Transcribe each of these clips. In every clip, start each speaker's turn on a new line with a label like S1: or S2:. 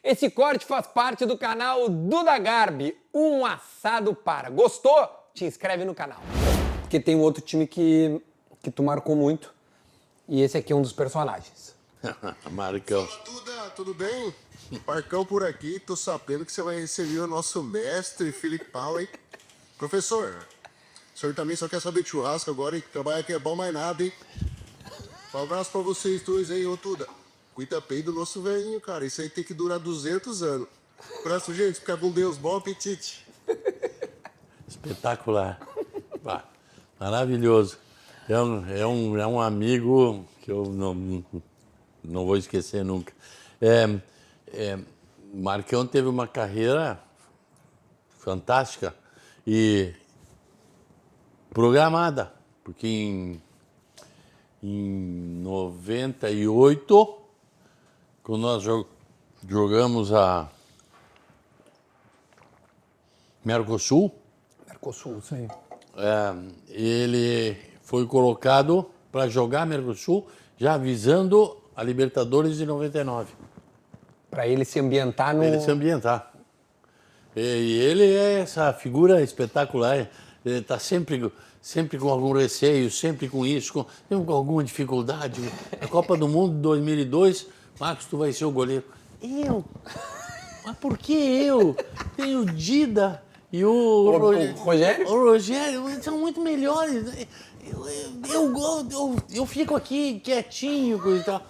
S1: Esse corte faz parte do canal Duda Garbi, um assado para. Gostou? Te inscreve no canal. Porque tem um outro time que tu marcou muito, e esse aqui é um dos personagens.
S2: Marcão.
S3: Fala, Duda, tudo bem? Marcão por aqui, tô sabendo que você vai receber o nosso mestre, Filipão, hein? Professor, o senhor também só quer saber de churrasco agora, hein? Trabalhar aqui é bom mais nada, hein? Um abraço pra vocês dois aí, ô Duda. Cuida bem do nosso velhinho, cara. Isso aí tem que durar 200 anos. Abraço, gente. Fica com Deus. Bom apetite.
S2: Espetacular. Pá, maravilhoso. É um amigo que eu não vou esquecer nunca. Marcão teve uma carreira fantástica e programada, porque em 98, quando nós jogamos a Mercosul,
S1: Mercosul, sim.
S2: ele foi colocado para jogar Mercosul, já visando a Libertadores de 99.
S1: Para ele se ambientar no...
S2: Ele se ambientar. E ele é essa figura espetacular. Ele está sempre com algum receio, sempre com isso, sempre com alguma dificuldade. A Copa do Mundo de 2002, Marcos, tu vai ser o goleiro. Eu? Mas por que eu? Tem o Dida e o
S1: Rogério?
S2: O Rogério, eles são muito melhores. Eu fico aqui quietinho e tal.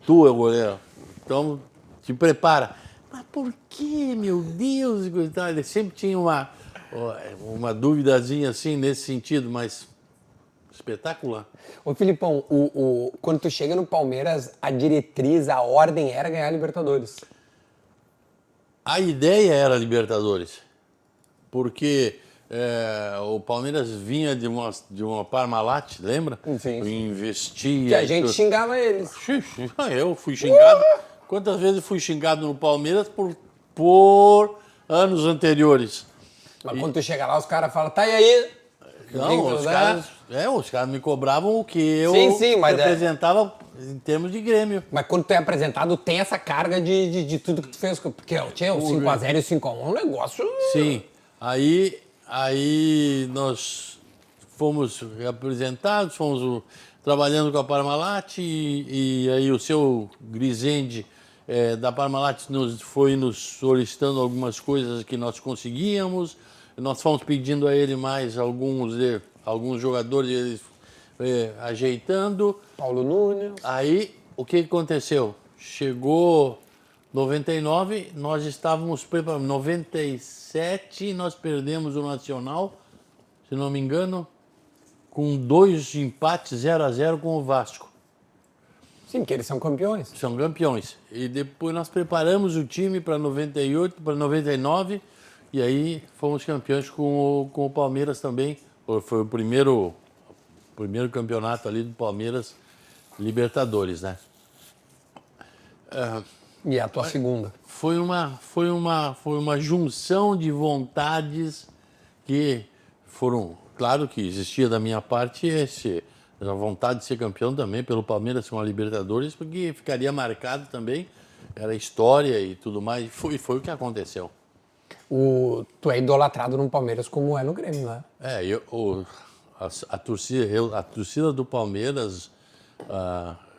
S2: Tu é o goleiro. Então, te prepara. Mas por que, meu Deus? Ele sempre tinha uma duvidazinha assim nesse sentido, mas espetacular.
S1: Ô, Filipão, quando tu chega no Palmeiras, a diretriz, a ordem era ganhar a Libertadores.
S2: A ideia era Libertadores, porque o Palmeiras vinha de uma Parmalat, lembra?
S1: Sim.
S2: Investia.
S1: Que a gente xingava eles.
S2: Eu fui xingado. Quantas vezes fui xingado no Palmeiras por anos anteriores?
S1: Mas quando tu chega lá, os caras falam, tá, e aí?
S2: Não, os caras me cobravam o que eu
S1: mas
S2: representava em termos de Grêmio.
S1: Mas quando tu é apresentado, tem essa carga de tudo que tu fez. Porque tinha o 5x0 e o 5x1, um negócio...
S2: Sim. Aí nós fomos apresentados, fomos trabalhando com a Parmalat e aí o seu Grisende da Parmalat foi nos solicitando algumas coisas que nós conseguíamos. Nós fomos pedindo a ele mais alguns jogadores, eles ajeitando.
S1: Paulo Nunes.
S2: Aí, o que aconteceu? Chegou 99, nós estávamos preparados. 97, nós perdemos o Nacional, se não me engano, com 2 empates 0-0 com o Vasco.
S1: Sim, porque eles são campeões.
S2: São campeões. E depois nós preparamos o time para 98, para 99, e aí fomos campeões com o Palmeiras também. Foi o primeiro campeonato ali do Palmeiras, Libertadores, né?
S1: E a tua segunda?
S2: Foi uma junção de vontades que foram... Claro que existia da minha parte a vontade de ser campeão também pelo Palmeiras com a Libertadores, porque ficaria marcado também, era história e tudo mais, e foi o que aconteceu.
S1: Tu é idolatrado no Palmeiras como é no Grêmio, né?
S2: A torcida do Palmeiras,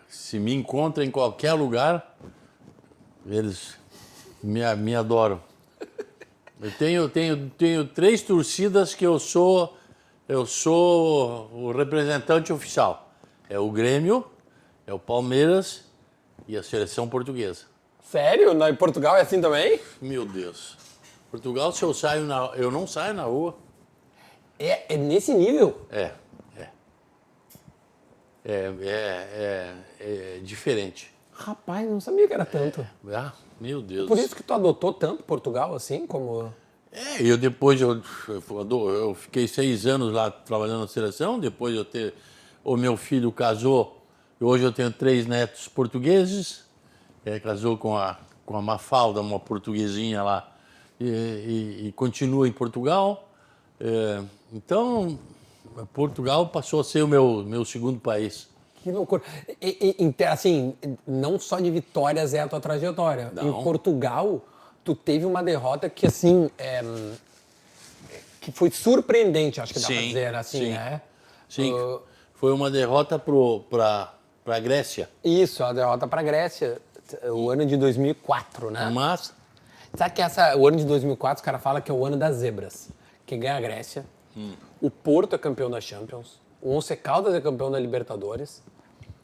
S2: se me encontra em qualquer lugar, eles me adoram. Eu tenho 3 torcidas que eu sou o representante oficial. É o Grêmio, é o Palmeiras e a seleção portuguesa.
S1: Sério? Em Portugal é assim também?
S2: Meu Deus. Portugal, se eu não saio na rua.
S1: É nesse nível?
S2: É diferente.
S1: Rapaz, eu não sabia que era tanto.
S2: Meu Deus.
S1: Por isso que tu adotou tanto Portugal assim, como...
S2: Depois eu fiquei 6 anos lá trabalhando na seleção, depois o meu filho casou, e hoje eu tenho 3 netos portugueses, casou com a Mafalda, uma portuguesinha lá, e continua em Portugal. Então, Portugal passou a ser o meu segundo país.
S1: Que loucura. Assim, não só de vitórias é a tua trajetória.
S2: Não.
S1: Em Portugal, tu teve uma derrota que, assim, que foi surpreendente, acho que dá pra dizer, assim,
S2: sim.
S1: né?
S2: Sim, foi uma derrota para a Grécia.
S1: Isso, a derrota pra Grécia, o ano de 2004, né?
S2: Mas
S1: Sabe que o ano de 2004, os caras falam que é o ano das zebras. Quem ganha a Grécia, o Porto é campeão da Champions, o Once Caldas é campeão da Libertadores,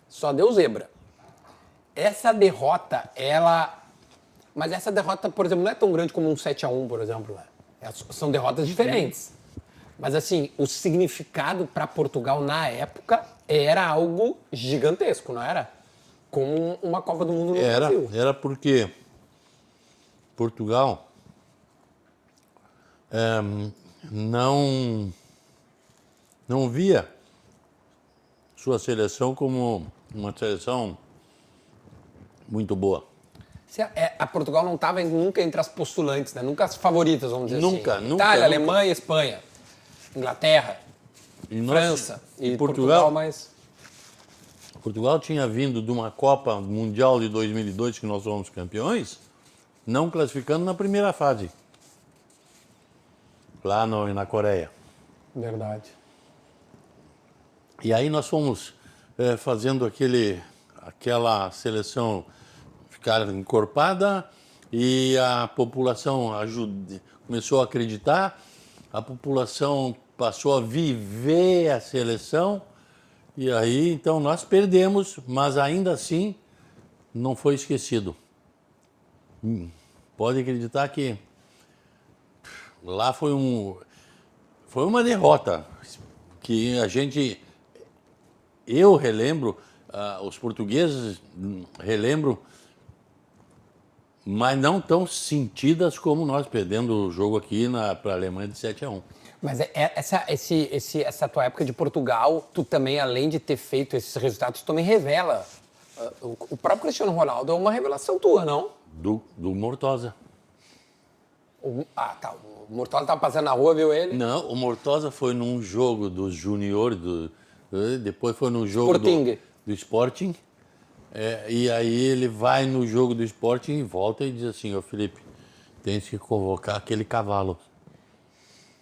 S1: só deu zebra. Essa derrota, Mas essa derrota, por exemplo, não é tão grande como um 7-1, por exemplo. Né? São derrotas diferentes. Mas, assim, o significado para Portugal na época era algo gigantesco, não era? Como uma Copa do Mundo no Brasil.
S2: era porque Portugal não via sua seleção como uma seleção muito boa.
S1: A Portugal não estava nunca entre as postulantes, né? Nunca as favoritas, vamos dizer
S2: Nunca,
S1: assim.
S2: nunca,
S1: Itália,
S2: nunca.
S1: Alemanha, Espanha, Inglaterra,
S2: E nós-
S1: França e
S2: Portugal,
S1: Portugal, mas...
S2: Portugal tinha vindo de uma Copa Mundial de 2002, que nós fomos campeões, não classificando na primeira fase, lá na Coreia.
S1: Verdade.
S2: E aí nós fomos fazendo aquela seleção ficar encorpada e a população começou a acreditar, a população passou a viver a seleção e aí então nós perdemos, mas ainda assim não foi esquecido. Pode acreditar que lá foi uma derrota que eu relembro, os portugueses relembram, mas não tão sentidas como nós perdendo o jogo aqui para a Alemanha de 7-1.
S1: Mas essa tua época de Portugal, tu também, além de ter feito esses resultados, tu também revela. O próprio Cristiano Ronaldo é uma revelação tua, não?
S2: Do Mortosa.
S1: Tá. O Mortosa estava passando na rua, viu ele?
S2: Não, o Mortosa foi num jogo dos juniores, depois foi no jogo
S1: Sporting.
S2: do Sporting. E aí ele vai no jogo do Sporting e volta e diz assim, ô Felipe, tem que convocar aquele cavalo.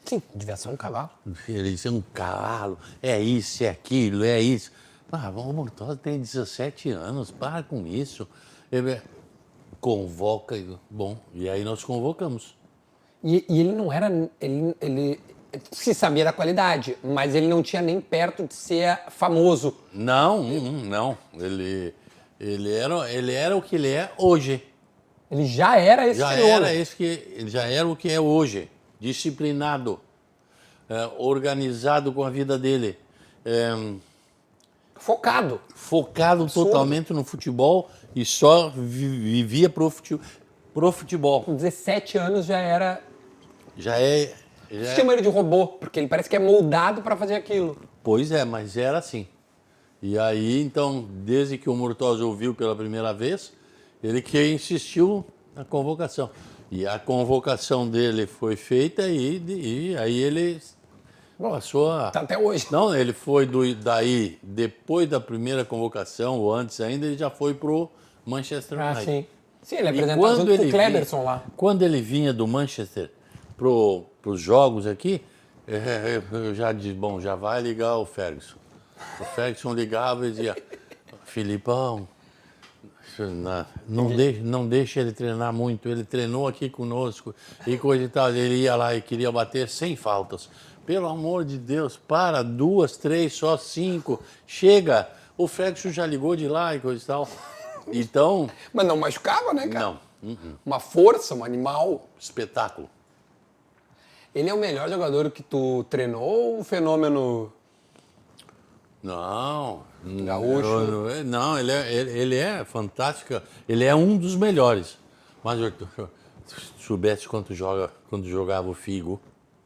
S1: Sim, devia ser um cavalo.
S2: Ele disse, um cavalo, é isso, é aquilo, é isso. O Mortosa tem 17 anos, para com isso. Ele convoca, bom, e aí nós convocamos.
S1: E ele não era... Ele se sabia da qualidade, mas ele não tinha nem perto de ser famoso.
S2: Não. Ele era o que ele é hoje.
S1: Ele já era esse fenômeno.
S2: Ele já era o que é hoje. Disciplinado, organizado com a vida dele.
S1: Focado.
S2: Focado totalmente no futebol e só vivia pro futebol.
S1: Com 17 anos já era...
S2: Já
S1: Chama ele de robô, porque ele parece que é moldado para fazer aquilo.
S2: Pois é, mas era assim. E aí, então, desde que o Mortosa ouviu pela primeira vez, ele que insistiu na convocação. E a convocação dele foi feita e aí ele passou a...
S1: Tá até hoje.
S2: Não, ele foi daí, depois da primeira convocação, ou antes ainda, ele já foi pro Manchester United.
S1: Sim. Sim, ele é
S2: E
S1: apresentado junto com o Kleberson lá.
S2: Quando ele vinha do Manchester pros jogos aqui, eu já disse, bom, já vai ligar o Ferguson. O Ferguson ligava e dizia, Filipão, não deixa ele treinar muito, ele treinou aqui conosco e coisa e tal. Ele ia lá e queria bater 100 faltas. Pelo amor de Deus, para, 2, 3, só 5, chega. O Ferguson já ligou de lá e coisa e tal. Então...
S1: Mas não machucava, né, cara?
S2: Não.
S1: Uma força, um animal.
S2: Espetáculo.
S1: Ele é o melhor jogador que tu treinou ou um fenômeno...
S2: Não.
S1: Gaúcho?
S2: Não, ele é fantástico. Ele é um dos melhores. Mas, Arthur, se soubesse quando jogava o Figo...